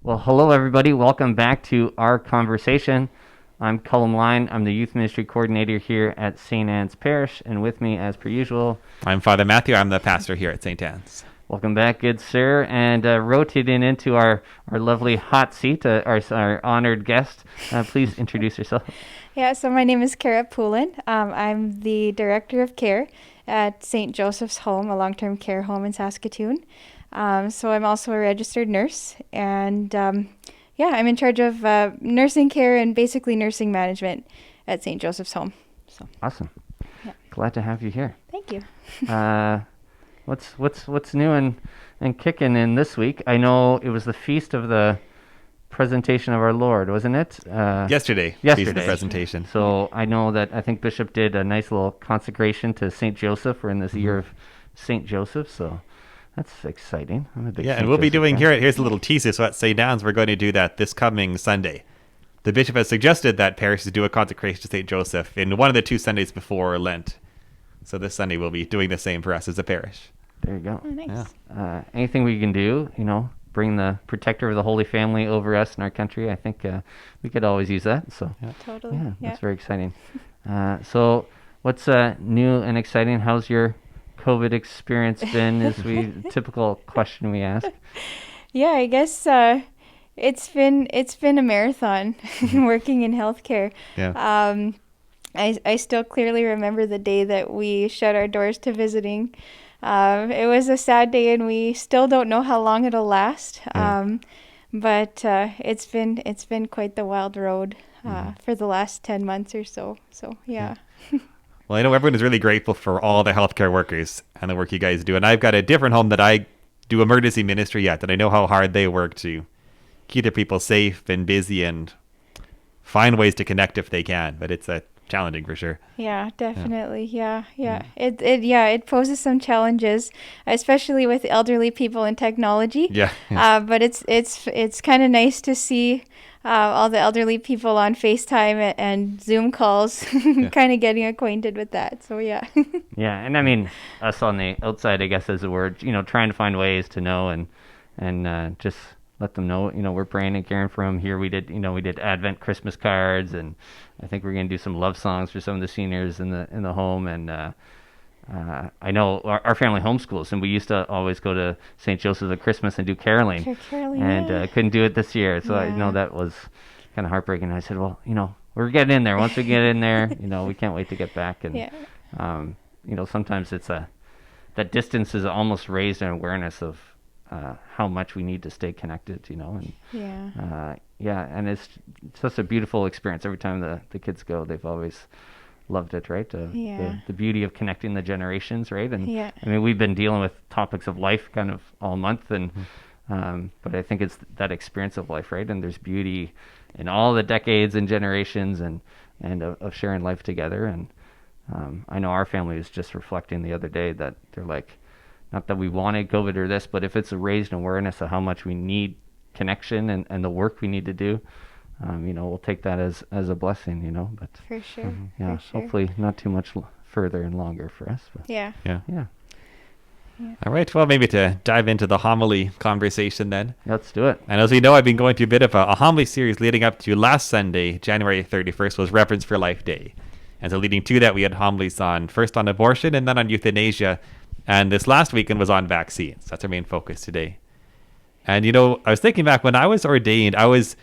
Well, hello everybody. Welcome back to our conversation. I'm Colm. I'm the youth ministry coordinator here at St. Anne's Parish, and with me, as per usual, I'm Father Matthew. I'm the pastor here at St. Anne's. welcome back, good sir, and rotating into our lovely hot seat, our honored guest. Please introduce yourself. Yeah, so my name is Kara Poulin. I'm the director of care at St. Joseph's Home, a long-term care home in Saskatoon. So I'm also a registered nurse, and I'm in charge of nursing care and basically nursing management at St. Joseph's Home. So Awesome. Yeah. Glad to have you here. Thank you. What's new and kicking in this week? I know it was the feast of the presentation of our Lord, wasn't it? Yesterday. Yesterday. The presentation. So I know that I think Bishop did a nice little consecration to St. Joseph. We're in this year of St. Joseph, so that's exciting. I'm a big Yeah, St. and we'll be Joseph doing fan. here's a little teaser. So at St. Anne's, we're going to do that this coming Sunday. The bishop has suggested that parishes do a consecration to St. Joseph in one of the 2 Sundays before Lent. So this Sunday we'll be doing the same for us as a parish. There you go. Oh, nice. Yeah. Anything we can do, bring the protector of the Holy Family over us in our country. I think we could always use that. So Totally. yeah, Yeah. that's very exciting. So what's new and exciting? How's your COVID experience been? Is we typical question we ask. Yeah, I guess it's been a marathon working in healthcare. Yeah. I still clearly remember the day that we shut our doors to visiting. It was a sad day, and we still don't know how long it'll last. Yeah. But it's been quite the wild road for the last 10 months or so. So yeah. Well, I know everyone is really grateful for all the healthcare workers and the work you guys do. And I've got a different home that I do emergency ministry at, that I know how hard they work to keep their people safe and busy and find ways to connect if they can. But it's challenging for sure. Yeah, definitely. Yeah. It poses some challenges, especially with elderly people and technology. Yeah. But it's kind of nice to see all the elderly people on FaceTime and Zoom calls, kind of getting acquainted with that. So yeah. Yeah, and I mean us on the outside, I guess, as a word, trying to find ways to know and just let them know, we're praying and caring for them. Here we did Advent Christmas cards, and I think we're going to do some love songs for some of the seniors in the home. And I know our family homeschools, and we used to always go to St. Joseph at Christmas and do caroling. And couldn't do it this year, so I know that was kind of heartbreaking. I said, well, we're getting in there. Once we get in there, we can't wait to get back. And sometimes it's that distance is almost raised an awareness of how much we need to stay connected, and and it's such a beautiful experience. Every time the kids go, they've always loved it, right? The beauty of connecting the generations, right? And I mean, we've been dealing with topics of life kind of all month, and but I think it's that experience of life, right? And there's beauty in all the decades and generations and of sharing life together. And I know our family was just reflecting the other day that they're like, not that we wanted COVID or this, but if it's a raised awareness of how much we need connection and the work we need to do, we'll take that as a blessing, but For sure. yeah, For sure. hopefully not too much further and longer for us. But Yeah. Yeah. yeah, All right. Well, maybe to dive into the homily conversation then. let's do it. And as we know, I've been going through a bit of a homily series leading up to last Sunday, January 31st, was Reverence for Life Day. And so leading to that, we had homilies first on abortion and then on euthanasia. And this last weekend was on vaccines. That's our main focus today. And, I was thinking back when I was ordained, I was,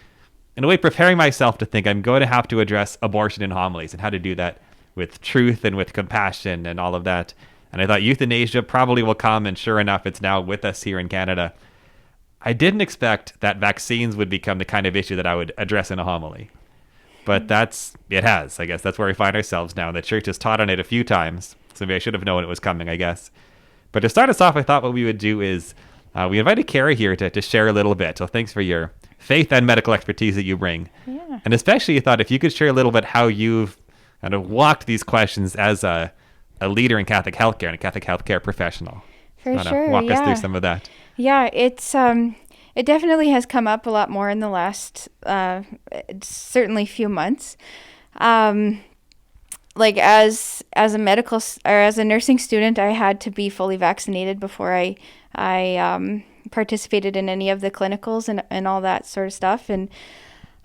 in a way, preparing myself to think I'm going to have to address abortion in homilies and how to do that with truth and with compassion and all of that. And I thought euthanasia probably will come, and sure enough, it's now with us here in Canada. I didn't expect that vaccines would become the kind of issue that I would address in a homily. But it has. I guess that's where we find ourselves now. The church has taught on it a few times, so maybe I should have known it was coming, I guess. But to start us off, I thought what we would do is we invited Kara here to share a little bit. So thanks for your faith and medical expertise that you bring. Yeah. And especially, I thought if you could share a little bit how you've kind of walked these questions as a leader in Catholic healthcare and a Catholic healthcare professional. For sure. Walk us through some of that. Yeah, it definitely has come up a lot more in the last certainly few months. like as a or as a nursing student, I had to be fully vaccinated before I participated in any of the clinicals and all that sort of stuff. And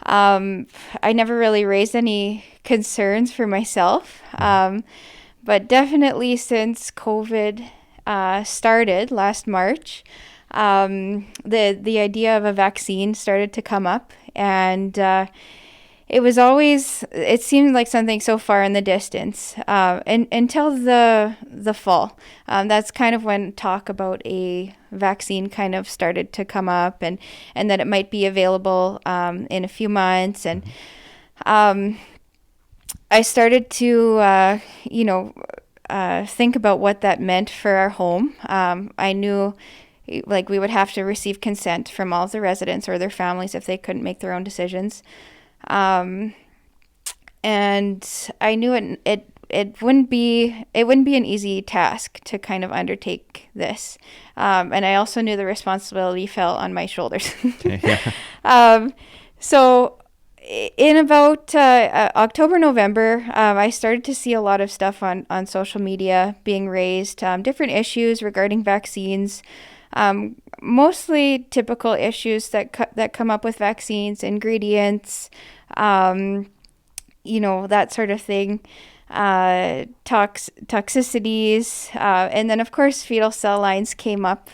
I never really raised any concerns for myself. But definitely since COVID started last March, the idea of a vaccine started to come up, and it seemed like something so far in the distance, and until the fall. That's kind of when talk about a vaccine kind of started to come up, and that it might be available in a few months. And I started to think about what that meant for our home. I knew like we would have to receive consent from all of the residents or their families if they couldn't make their own decisions. And I knew it wouldn't be an easy task to kind of undertake this. And I also knew the responsibility fell on my shoulders. So in about October, November, I started to see a lot of stuff on social media being raised, different issues regarding vaccines, mostly typical issues that come up with vaccines, ingredients, that sort of thing, toxicities, and then of course fetal cell lines came up,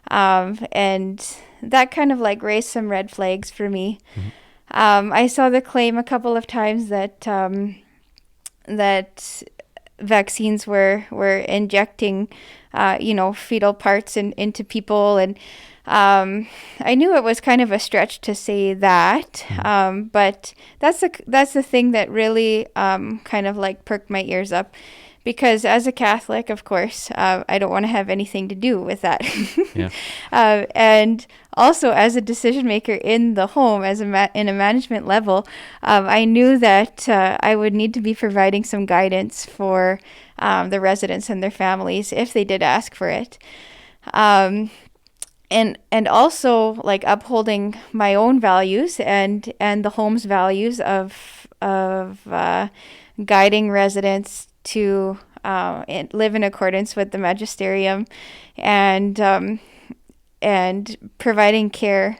and that kind of like raised some red flags for me. I saw the claim a couple of times that vaccines were injecting, fetal parts into people, and I knew it was kind of a stretch to say that, but that's the thing that really kind of like perked my ears up. Because as a Catholic, of course, I don't want to have anything to do with that. Yeah. And also, as a decision maker in the home, in a management level, I knew that I would need to be providing some guidance for the residents and their families if they did ask for it. And also like upholding my own values and the home's values of guiding residents to live in accordance with the magisterium, and providing care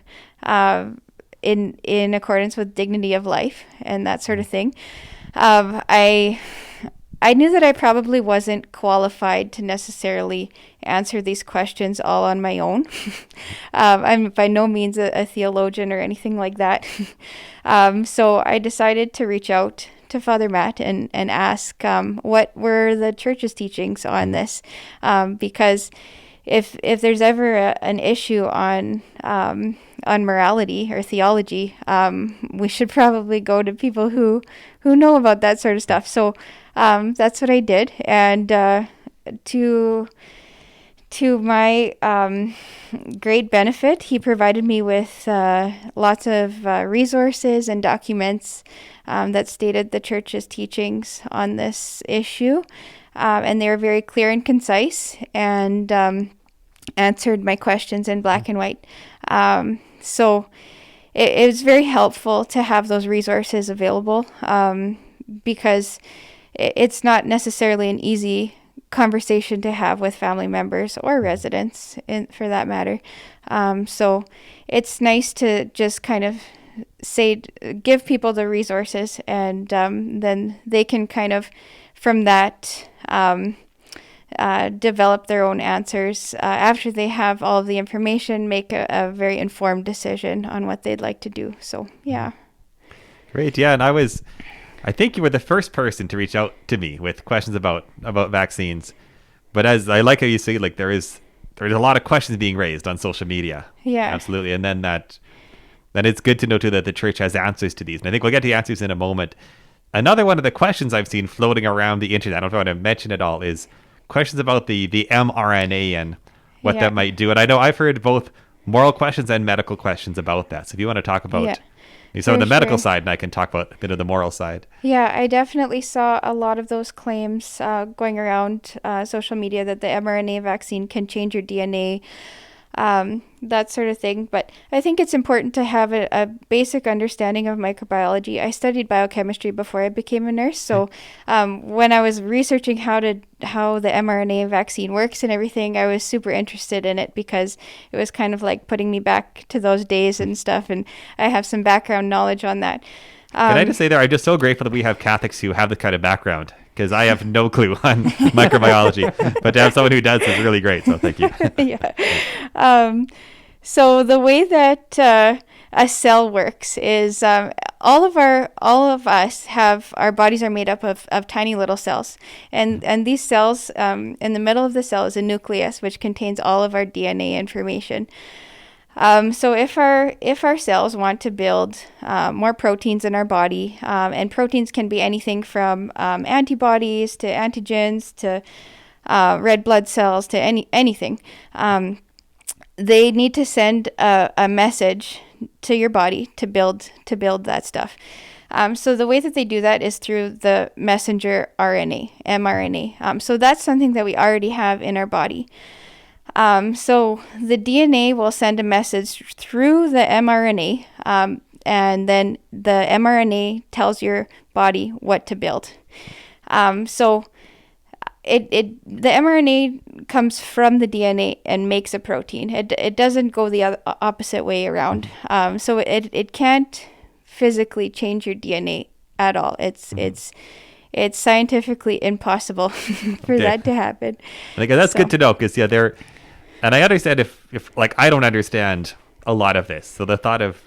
in accordance with dignity of life and that sort of thing. I knew that I probably wasn't qualified to necessarily answer these questions all on my own. I'm by no means a theologian or anything like that. So I decided to reach out to Father Matt and ask what were the church's teachings on this, because if there's ever an issue on morality or theology, we should probably go to people who know about that sort of stuff. So that's what I did, and to my great benefit, he provided me with lots of resources and documents that stated the church's teachings on this issue, and they were very clear and concise, and answered my questions in black and white. So it was very helpful to have those resources available, because it's not necessarily an easy conversation to have with family members or residents, for that matter. So it's nice to just kind of give people the resources, and then they can kind of from that develop their own answers after they have all of the information, make a very informed decision on what they'd like to do. So yeah. Great. Yeah. And I think you were the first person to reach out to me with questions about vaccines. But as I like how you say, like there's a lot of questions being raised on social media. Yeah. Absolutely. And then it's good to know too that the church has answers to these. And I think we'll get to the answers in a moment. Another one of the questions I've seen floating around the internet, I don't know if I want to mention it all, is questions about the mRNA and what that might do. And I know I've heard both moral questions and medical questions about that. So if you want to talk about some of the medical side, and I can talk about a bit of the moral side. Yeah, I definitely saw a lot of those claims going around social media that the mRNA vaccine can change your DNA. that sort of thing. But I think it's important to have a basic understanding of microbiology. I studied biochemistry before I became a nurse, so when I was researching how the mRNA vaccine works and everything, I was super interested in it because it was kind of like putting me back to those days and stuff, and I have some background knowledge on that. Can I just say there, I'm just so grateful that we have Catholics who have this kind of background, because I have no clue on microbiology, but to have someone who does is really great. So thank you. Yeah. So the way that a cell works is all of us have our bodies are made up of tiny little cells, and these cells in the middle of the cell is a nucleus which contains all of our DNA information. So if our cells want to build more proteins in our body, and proteins can be anything from antibodies to antigens to red blood cells to anything, they need to send a message to your body to build that stuff. So the way that they do that is through the messenger RNA, mRNA. So that's something that we already have in our body. So the DNA will send a message through the mRNA, and then the mRNA tells your body what to build. So the mRNA comes from the DNA and makes a protein. It doesn't go the opposite way around. So it can't physically change your DNA at all. It's scientifically impossible for that to happen. Like, that's good to know, because and I understand if like I don't understand a lot of this. So the thought of,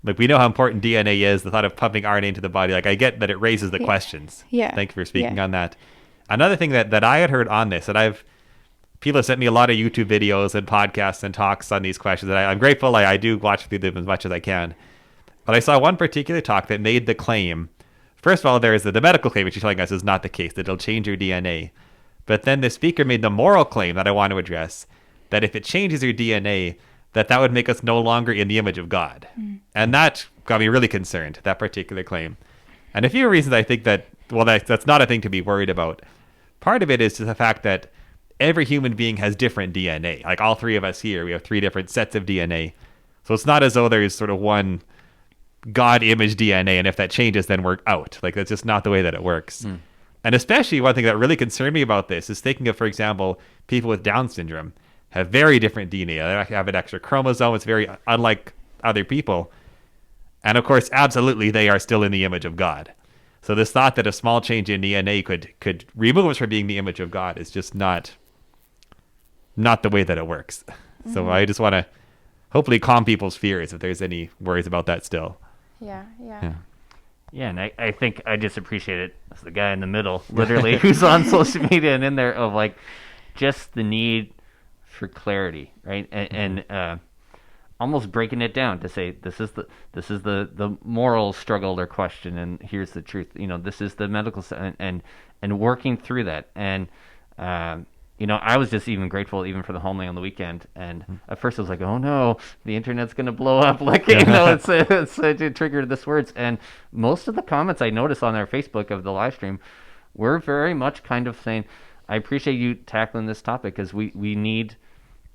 like, we know how important DNA is, the thought of pumping RNA into the body, like, I get that it raises the questions. Yeah. Thank you for speaking on that. Another thing that I had heard on this, and people have sent me a lot of YouTube videos and podcasts and talks on these questions, and I'm grateful. I do watch through them as much as I can. But I saw one particular talk that made the claim. First of all, there is the medical claim, which you're telling us is not the case, that it'll change your DNA. But then the speaker made the moral claim that I want to address, that if it changes your DNA, that would make us no longer in the image of God. And that got me really concerned, that particular claim. And a few reasons I think that, well, that's not a thing to be worried about. Part of it is just the fact that every human being has different DNA. Like, all three of us here, we have 3 different sets of DNA. So it's not as though there's sort of one God image DNA, and if that changes, then we're out. Like, that's just not the way that it works. And especially one thing that really concerned me about this is thinking of, for example, people with Down syndrome have very different DNA. They have an extra chromosome. It's very unlike other people. And of course, absolutely, they are still in the image of God. So this thought that a small change in DNA could remove us from being the image of God is just not the way that it works. So I just want to hopefully calm people's fears if there's any worries about that still. Yeah. Yeah, and I think I just appreciate it as the guy in the middle, literally, who's on social media and in there, of like just the need for clarity, right? And almost breaking it down to say this is the moral struggle or question, and here's the truth. This is the medical and working through that. And I was just even grateful even for the homily on the weekend. And at first I was like, oh no, the internet's going to blow up. Like, it triggered this words. And most of the comments I noticed on our Facebook of the live stream were very much kind of saying, I appreciate you tackling this topic because we need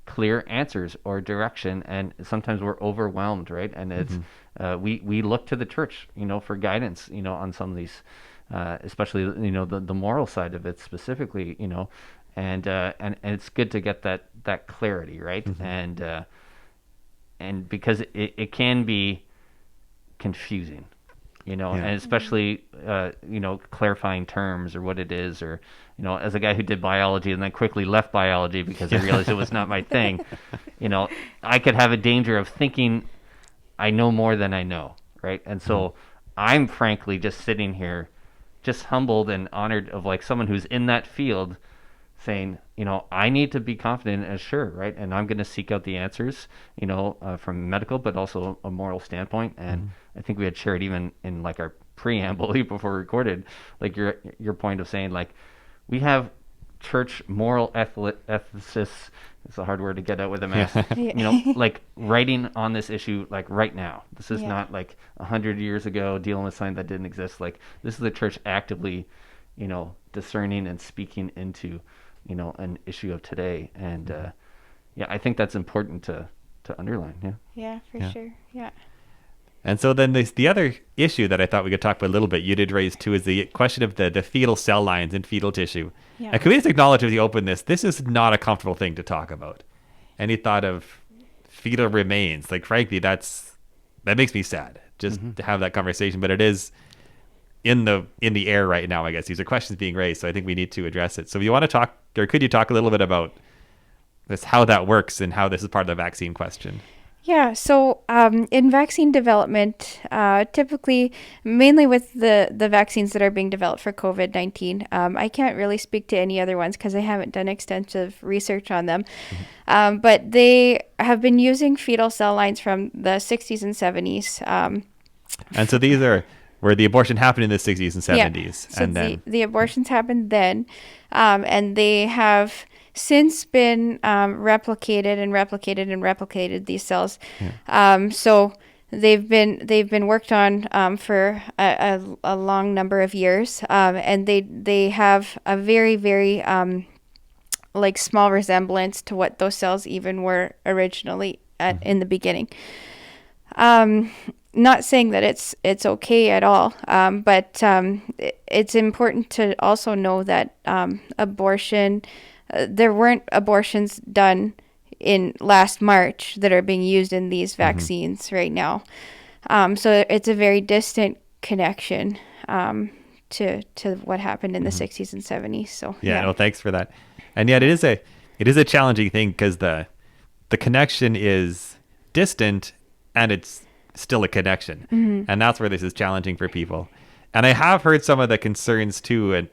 clear answers or direction. And sometimes we're overwhelmed, right? And it's, we look to the church, for guidance, on some of these, especially, the moral side of it specifically, and it's good to get that clarity, right? And because it can be confusing, and especially clarifying terms or what it is, or as a guy who did biology and then quickly left biology because I realized it was not my thing, I could have a danger of thinking I know more than I know, right? And so I'm frankly just sitting here just humbled and honored of like someone who's in that field saying, I need to be confident and sure, right? And I'm going to seek out the answers, from medical, but also a moral standpoint. And I think we had shared even in like our preamble before we recorded, like your point of saying like, we have church moral ethicists, it's a hard word to get out with a mask, like writing on this issue, like right now. This is not like 100 years ago dealing with something that didn't exist. Like, this is the church actively, discerning and speaking into, an issue of today. And yeah, I think that's important to underline. Yeah. Yeah, for Yeah. sure. Yeah. And so then the other issue that I thought we could talk about a little bit, you did raise too, is the question of the fetal cell lines in fetal tissue. Yeah. And can we just acknowledge with the openness, this is not a comfortable thing to talk about. Any thought of fetal remains, like frankly, that makes me sad just to have that conversation. But it is in the air right now, I guess. These are questions being raised, so I think we need to address it. So if you want to talk, or could you talk a little bit about this, how that works and how this is part of the vaccine question? Yeah, so in vaccine development, typically, mainly with the vaccines that are being developed for COVID-19, I can't really speak to any other ones because I haven't done extensive research on them. But they have been using fetal cell lines from the 60s and 70s. And so these are where the abortion happened in the 60s and 70s. So And then the abortions happened then, and they have since been replicated and replicated and replicated these cells. So they've been worked on for a long number of years, and they have a very very like small resemblance to what those cells even were originally in the beginning. Not saying that it's okay at all, but it's important to also know that abortion. There weren't abortions done in last March that are being used in these vaccines right now. So it's a very distant connection to what happened in the 60s and 70s. So yeah, no, thanks for that. And yet it is a challenging thing because the connection is distant and it's still a connection. And that's where this is challenging for people. And I have heard some of the concerns too, and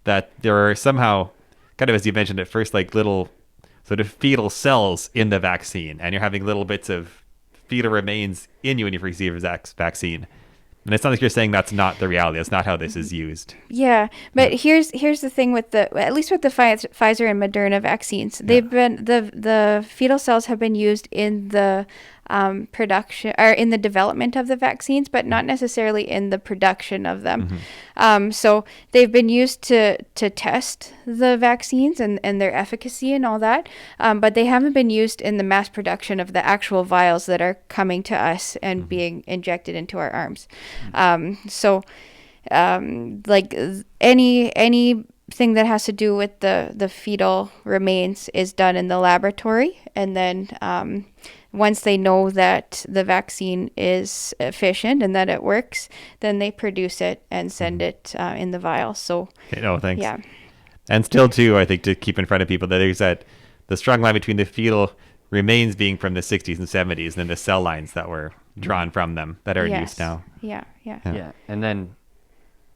that there are somehow, kind of as you mentioned at first, like little sort of fetal cells in the vaccine, and you're having little bits of fetal remains in you when you receive a vaccine. And it's not like you're saying that's not the reality. That's not how this is used. Yeah, but here's the thing with at least with the Pfizer and Moderna vaccines, they've been the fetal cells have been used in the production or in the development of the vaccines, but not necessarily in the production of them. So they've been used to test the vaccines and their efficacy and all that, but they haven't been used in the mass production of the actual vials that are coming to us and being injected into our arms. So like anything that has to do with the fetal remains is done in the laboratory, and then once they know that the vaccine is efficient and that it works, then they produce it and send it in the vial. So Okay, no, thanks. yeah. And still too, I think to keep in front of people that there's the strong line between the fetal remains being from the 60s and 70s and then the cell lines that were drawn from them that are in use now. Yeah. Yeah. And then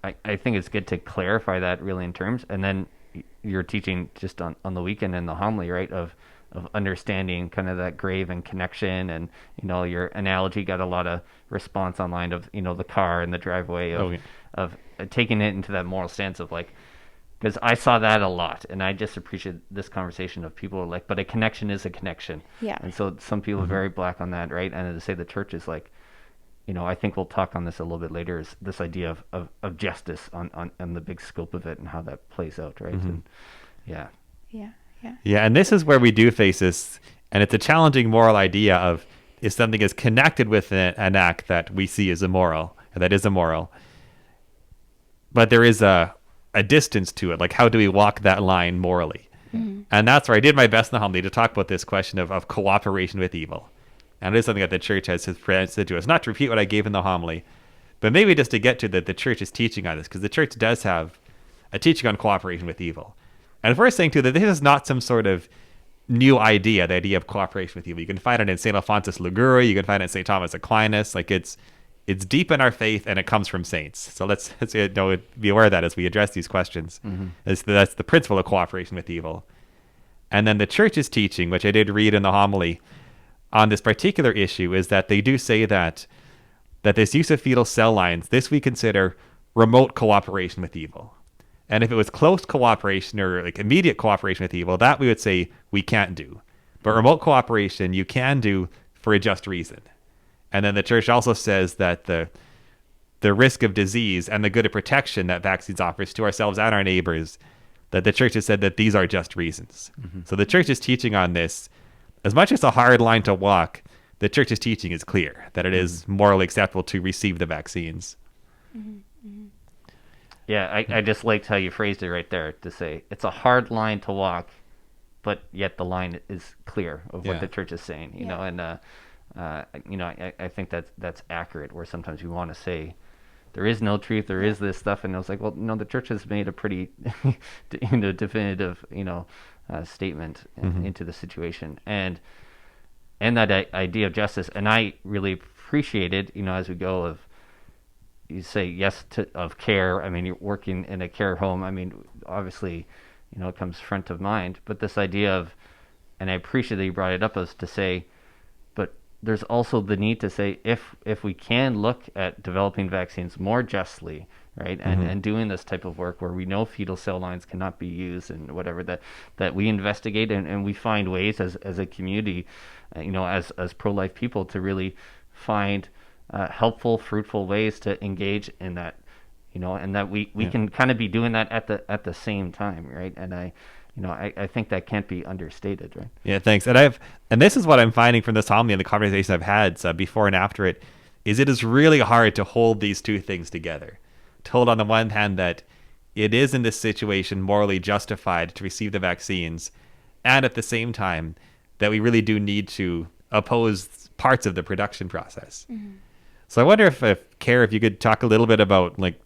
I think it's good to clarify that really in terms. And then you're teaching just on the weekend in the homily, right, of understanding kind of that grave and connection. And, your analogy got a lot of response online of, the car and the driveway of taking it into that moral stance of like, because I saw that a lot, and I just appreciate this conversation of people like, but a connection is a connection. Yeah. And so some people are very black on that, right? And to say the church is like, I think we'll talk on this a little bit later, is this idea of justice on the big scope of it and how that plays out, right? And yeah. Yeah, and this is where we do face this, and it's a challenging moral idea of if something is connected with an act that we see as immoral, or that is immoral, but there is a distance to it. Like, how do we walk that line morally? And that's where I did my best in the homily to talk about this question of cooperation with evil. And it is something that the church has presented to us. Not to repeat what I gave in the homily, but maybe just to get to the church is teaching on this, because the church does have a teaching on cooperation with evil. And if we're saying too that this is not some sort of new idea, the idea of cooperation with evil, you can find it in St. Alphonsus Liguori, you can find it in St. Thomas Aquinas. Like it's deep in our faith, and it comes from saints. So let's be aware of that as we address these questions. That's the principle of cooperation with evil. And then the church's teaching, which I did read in the homily on this particular issue, is that they do say that this use of fetal cell lines, this we consider remote cooperation with evil. And if it was close cooperation or like immediate cooperation with evil, that we would say we can't do. But remote cooperation you can do for a just reason. And then the church also says that the risk of disease and the good of protection that vaccines offers to ourselves and our neighbors, that the church has said that these are just reasons. So the church's teaching on this as much as a hard line to walk, the church's teaching is clear that it is morally acceptable to receive the vaccines. Yeah, I just liked how you phrased it right there to say it's a hard line to walk, but yet the line is clear of what Yeah. the church is saying, you know, and I think that's accurate. Where sometimes we want to say there is no truth, there is this stuff, and I was like, well, no, the church has made a pretty, definitive, statement into the situation, and that idea of justice, and I really appreciated, as we go of you say yes to of care. I mean, you're working in a care home. I mean, obviously, it comes front of mind. But this idea of, and I appreciate that you brought it up, as to say, but there's also the need to say if we can look at developing vaccines more justly, right, and doing this type of work where we know fetal cell lines cannot be used and whatever, that we investigate and we find ways as a community, as pro-life people to really find helpful, fruitful ways to engage in that, and that we can kind of be doing that at the same time, right? And I think that can't be understated, right? Yeah, thanks. And this is what I'm finding from this homily and the conversations I've had before and after it, is it is really hard to hold these two things together. To hold on the one hand that it is in this situation morally justified to receive the vaccines, and at the same time that we really do need to oppose parts of the production process. So I wonder if Kara, if you could talk a little bit about like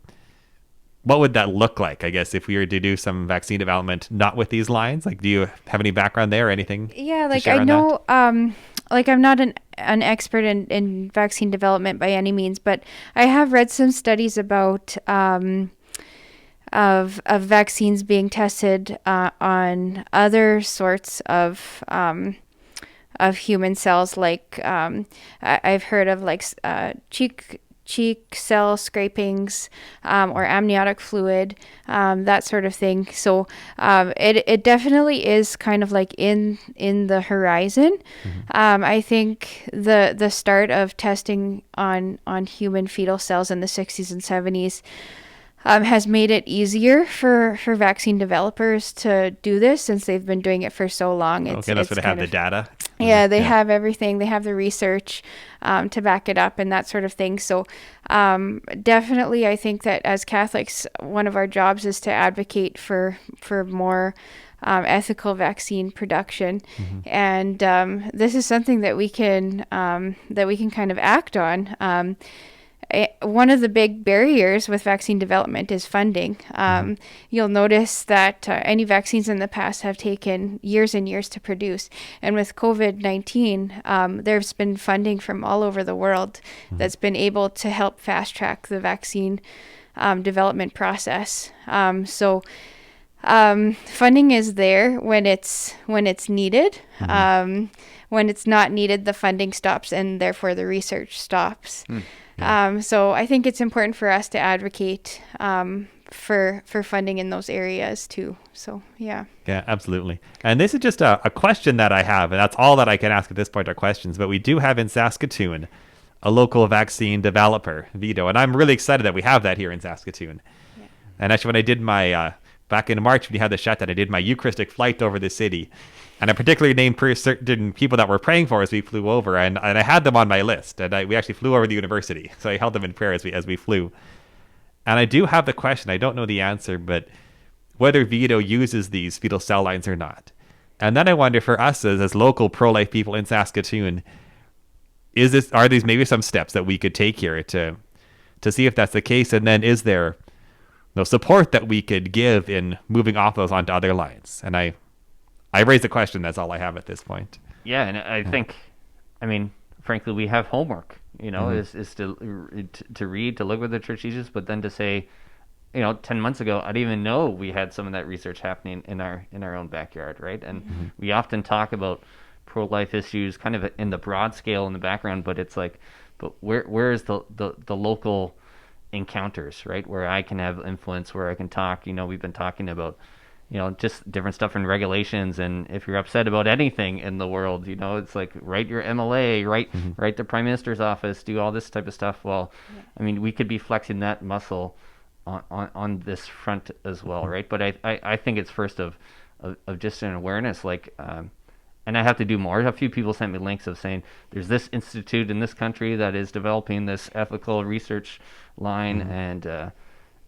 what would that look like, I guess, if we were to do some vaccine development not with these lines? Like, do you have any background there or anything? Yeah, to like share I on know, like I'm not an expert in vaccine development by any means, but I have read some studies about of vaccines being tested on other sorts of human cells, like I've heard of like cheek cell scrapings or amniotic fluid, that sort of thing. So it definitely is kind of like in the horizon. I think the start of testing on human fetal cells in the 60s and 70s has made it easier for vaccine developers to do this, since they've been doing it for so long. Okay, that's where they have the data. Yeah, they have everything. They have the research to back it up and that sort of thing. So definitely, I think that as Catholics, one of our jobs is to advocate for more ethical vaccine production, and this is something that we can kind of act on. One of the big barriers with vaccine development is funding. You'll notice that any vaccines in the past have taken years and years to produce. And with COVID-19, there's been funding from all over the world that's been able to help fast track the vaccine development process. So funding is there when it's needed. When it's not needed, the funding stops, and therefore the research stops. So I think it's important for us to advocate for funding in those areas too. So yeah. Yeah, absolutely. And this is just a question that I have, and that's all that I can ask at this point are questions. But we do have in Saskatoon a local vaccine developer, Vito, and I'm really excited that we have that here in Saskatoon. Yeah. And actually, when I did my back in March when you had the shutdown, I did my Eucharistic flight over the city. And I particularly named certain people that we're praying for as we flew over, and I had them on my list. And we actually flew over the university, so I held them in prayer as we flew. And I do have the question. I don't know the answer, but whether Vito uses these fetal cell lines or not. And then I wonder, for us as local pro-life people in Saskatoon, are these maybe some steps that we could take here to see if that's the case? And then is there no support that we could give in moving off those onto other lines? And I raised the question. That's all I have at this point. Yeah, and I think, I mean, frankly, we have homework. Is to read, to look what the church teaches, but then to say, 10 months ago, I didn't even know we had some of that research happening in our own backyard, right? And we often talk about pro-life issues kind of in the broad scale in the background, but it's like, but where is the local encounters, right? Where I can have influence, where I can talk. We've been talking about just different stuff in regulations, and if you're upset about anything in the world, it's like write your MLA, write the Prime Minister's office, do all this type of stuff. Well, I mean, we could be flexing that muscle on this front as well, right? But I think it's first of just an awareness, like, and and I have to do more. A few people sent me links of saying there's this institute in this country that is developing this ethical research line, and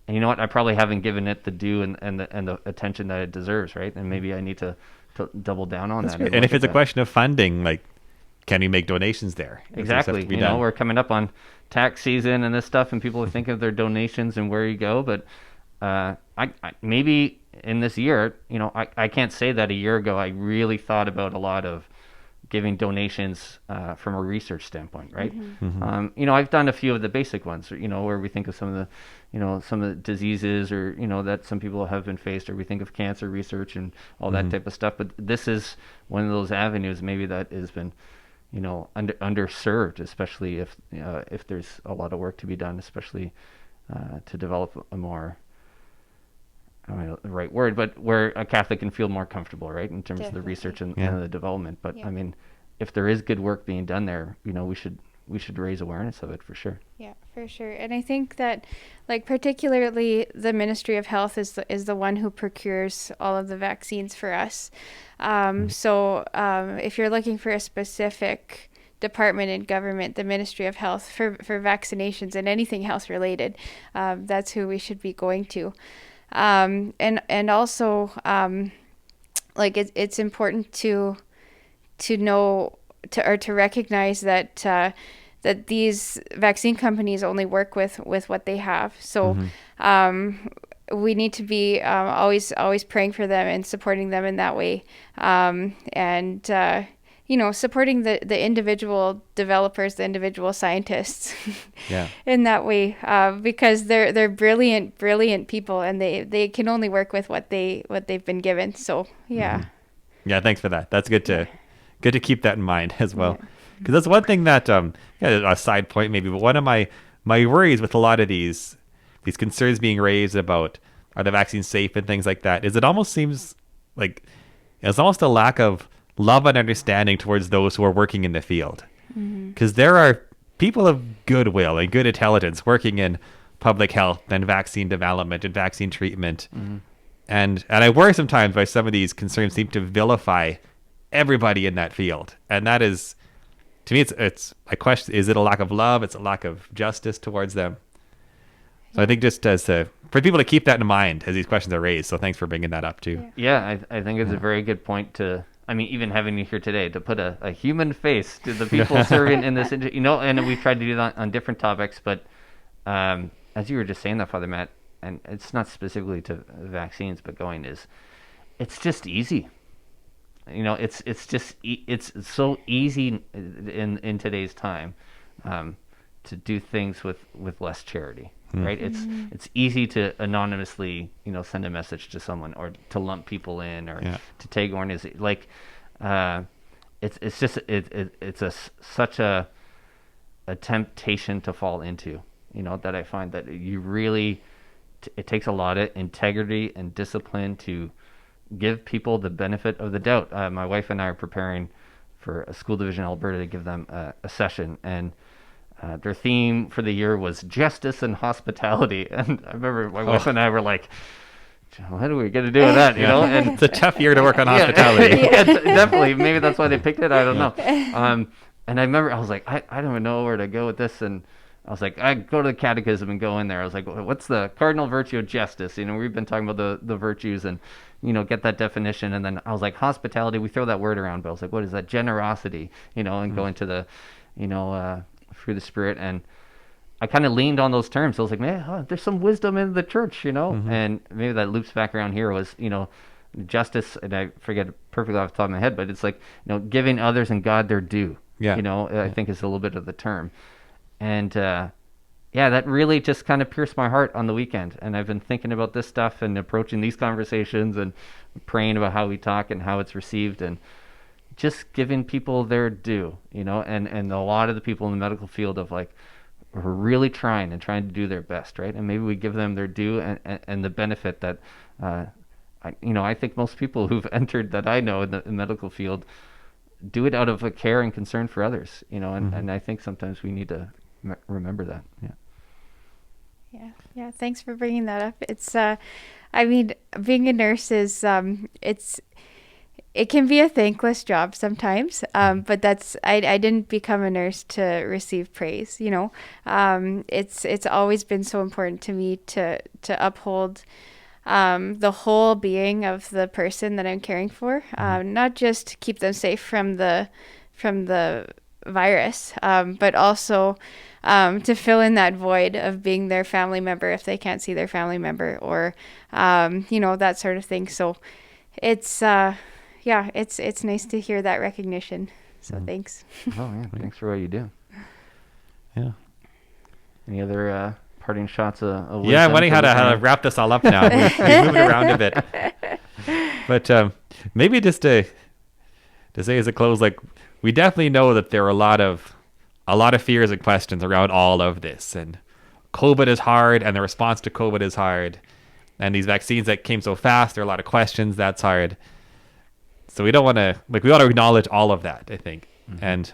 you know what? I probably haven't given it the due and the attention that it deserves, right? And maybe I need to double down on That's that. great. And if it's a question of funding, like, can we make donations there? Exactly. You know, we're coming up on tax season and this stuff, and people are thinking of their donations and where you go. But I maybe in this year, you know, I can't say that a year ago I really thought about a lot of giving donations from a research standpoint, right? You know, I've done a few of the basic ones, you know, where we think of some of the, you know, some of the diseases or, you know, that some people have been faced, or we think of cancer research and all that type of stuff. But this is one of those avenues maybe that has been, you know, underserved, especially if there's a lot of work to be done, especially to develop a more, I don't know the right word, but where a Catholic can feel more comfortable, right, in terms of the research and the development. But I mean, if there is good work being done there, you know, we should raise awareness of it for sure. Yeah, for sure. And I think that, like, particularly the Ministry of Health is the one who procures all of the vaccines for us. So if you're looking for a specific department in government, the Ministry of Health for vaccinations and anything health related, that's who we should be going to. And also, like, it's important to know to recognize that that these vaccine companies only work with what they have. So we need to be always praying for them and supporting them in that way, and you know, supporting the individual developers, the individual scientists, in that way, because they're brilliant people, and they can only work with what they've been given. So yeah. Yeah, thanks for that. That's good to keep that in mind as well. Because that's one thing that, a side point maybe, but one of my worries with a lot of these concerns being raised about are the vaccines safe and things like that is it almost seems like it's almost a lack of love and understanding towards those who are working in the field. Because there are people of goodwill and good intelligence working in public health and vaccine development and vaccine treatment. And I worry sometimes by some of these concerns seem to vilify everybody in that field. And that is, to me, it's I question, is it a lack of love? It's a lack of justice towards them. So I think just for people to keep that in mind as these questions are raised. So thanks for bringing that up too. Yeah, I think it's a very good point to, I mean, even having you here today to put a human face to the people serving in this, you know, and we've tried to do that on different topics, but as you were just saying that, Father Matt, and it's not specifically to vaccines, but it's just easy. You know, it's so easy in today's time to do things with less charity, right? It's easy to anonymously, you know, send a message to someone or to lump people in or to take organizations. Like, it's just such a temptation to fall into, you know, that I find that you really it takes a lot of integrity and discipline to give people the benefit of the doubt. My wife and I are preparing for a school division in Alberta to give them a session, and their theme for the year was justice and hospitality. And I remember my wife and I were like, what are we going to do with that? You know, and it's a tough year to work on hospitality. Yeah, definitely. Maybe that's why they picked it. I don't know. And I remember I was like, I don't even know where to go with this. And I was like, I go to the catechism and go in there. I was like, what's the cardinal virtue of justice? You know, we've been talking about the virtues and, you know, get that definition. And then I was like, hospitality, we throw that word around, but I was like, what is that? Generosity, you know, and go into the, you know, through the Spirit. And I kind of leaned on those terms. I was like, man, there's some wisdom in the church, you know, and maybe that loops back around here was, you know, justice. And I forget it perfectly off the top of my head, but it's like, you know, giving others and God their due, you know, I think is a little bit of the term. And that really just kind of pierced my heart on the weekend. And I've been thinking about this stuff and approaching these conversations and praying about how we talk and how it's received and just giving people their due, you know, and a lot of the people in the medical field of like, are really trying to do their best, right? And maybe we give them their due and the benefit that, I think most people who've entered that I know in the medical field do it out of a care and concern for others, you know, and I think sometimes we need to remember that. Yeah. Thanks for bringing that up. It's, I mean, being a nurse is, it can be a thankless job sometimes, but I didn't become a nurse to receive praise. It's always been so important to me to uphold the whole being of the person that I'm caring for, not just keep them safe from the virus, but also to fill in that void of being their family member if they can't see their family member, or that sort of thing. So it's it's nice to hear that recognition. So thanks. Oh yeah, thanks for what you do. Yeah. Any other parting shots of Yeah, I'm wisdom wondering for how to listening? wrap this all up now. We've moved around a bit. But maybe just to say as a close, like, we definitely know that there are a lot of fears and questions around all of this. And COVID is hard, and the response to COVID is hard. And these vaccines that came so fast, there are a lot of questions, that's hard. So we don't want to, we want to acknowledge all of that, I think. And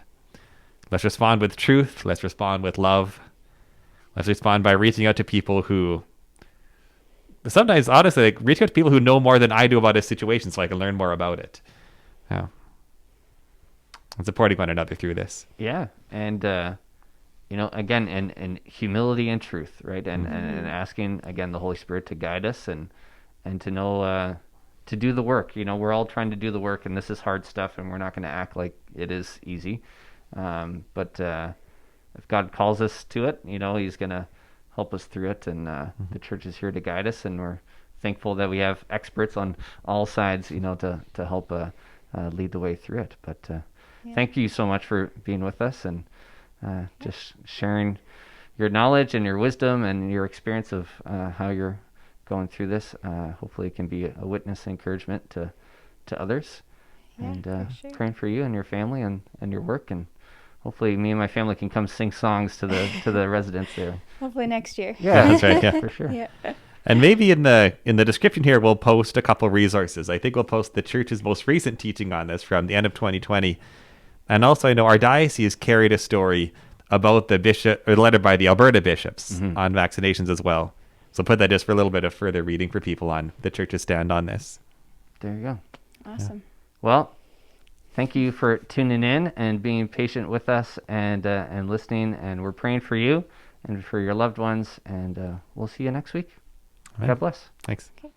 let's respond with truth. Let's respond with love. Let's respond by reaching out to people who, sometimes, honestly, like, reach out to people who know more than I do about this situation so I can learn more about it. Yeah. And supporting one another through this. Yeah, and again, and humility and truth, right? And asking again the Holy Spirit to guide us and to know to do the work. We're all trying to do the work, and this is hard stuff, and we're not going to act like it is easy. But if God calls us to it, He's going to help us through it, and the church is here to guide us, and we're thankful that we have experts on all sides, to help lead the way through it. But thank you so much for being with us and just sharing your knowledge and your wisdom and your experience of how you're going through this. Hopefully it can be a witness and encouragement to others. Yeah, And for sure. praying for you and your family and your work, and hopefully me and my family can come sing songs to the residents there. Hopefully next year. Yeah, That's right, yeah. for sure. Yeah. And maybe in the description here, we'll post a couple resources. I think we'll post the church's most recent teaching on this from the end of 2020. And also, I know our diocese carried a story about the letter by the Alberta bishops on vaccinations as well. So put that just for a little bit of further reading for people on the church's stand on this. There you go. Awesome. Well, thank you for tuning in and being patient with us and listening. And we're praying for you and for your loved ones. And we'll see you next week. Right. God bless. Thanks. Okay.